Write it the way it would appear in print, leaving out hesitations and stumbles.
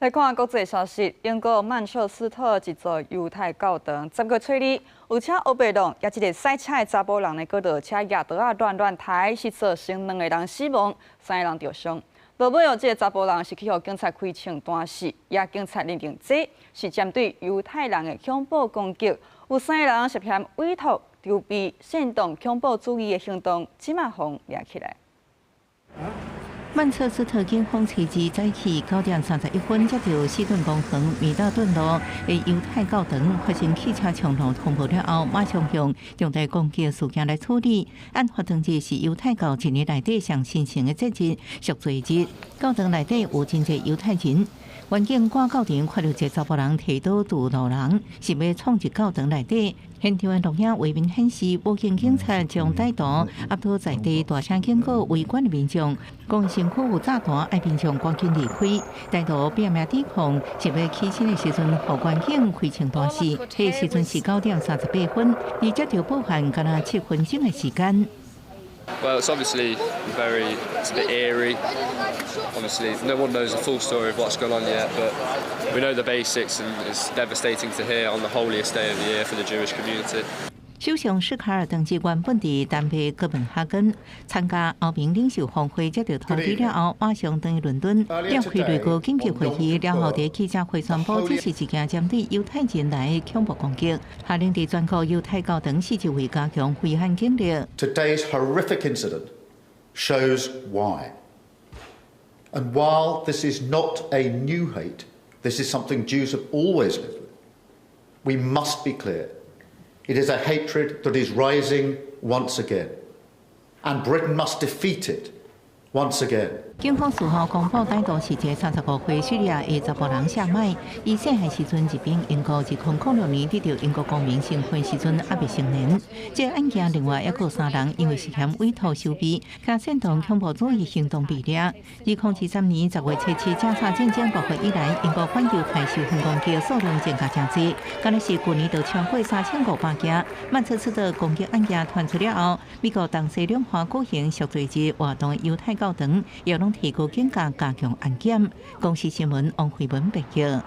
来看国际消息，英国曼彻斯特一座犹太教堂10月初二，有车黑白浪，也一个赛车的查甫人的高头车亚刀啊乱抬，是造成2个人死亡，3个人受伤。落尾哦，这个查甫人是去互警察开枪弹死，也警察认定这是针对犹太人的恐怖攻击，有3个人涉嫌委托、筹备、煽动恐怖主义的行动，即马互抓起来。 曼彻斯特警方初二早起9点31分，接到西顿公园米道顿路的犹太教堂发生汽车冲突通报了后，马上向重大攻击事件来处理。案发当日是犹太教一年内底上神圣的节日赎罪日，教堂内底有真侪犹太人。 环境赶教堂看到一个查甫人提刀堵路人，是要闯入教堂内底。现场的录影画面显示，武警警察将歹徒压倒在地，大声警告围观的民众，讲身躯有炸弹，爱民众赶紧离开。歹徒拼命抵抗，是要起身的时阵，互关警开枪弹死。迄个时阵是9点38分，离接到报案敢若7分钟的时间。 Well, it's obviously it's a bit eerie. Obviously, no one knows the full story of what's gone on yet, but we know the basics, and it's devastating to hear on the holiest day of the year for the Jewish community. 首相史卡尔同志原本伫南非哥本哈根参加欧盟领袖峰会，接到通知了后，马上登于伦敦召开内阁紧急会议，了后伫记者会宣布，这是一件针对犹太人来的恐怖攻击，下令伫全国犹太教堂四周围加强维安警力。Today's horrific incident shows why. And while this is not a new hate, this is something Jews have always lived with. We must be clear. It is a hatred that is rising once again, and Britain must defeat it once again. 警方事后公布，歹徒是一个35岁叙利亚的查甫人夏麦，伊细汉时阵入禀英国，2006年得到英国公民身份时阵还未成年。这案件另外还有3人因为涉嫌委托收备、加煽动恐怖主义行动被抓。2023年10月7日，警察战争爆发以来，英国反犹太受凶攻击数量增加真多，敢若是去年就超过3500件。曼彻斯特攻击案件传出了后，美国东西两岸举行赎罪日活动的犹太教堂，也拢提高警觉加强安检。公司新闻王慧文报道。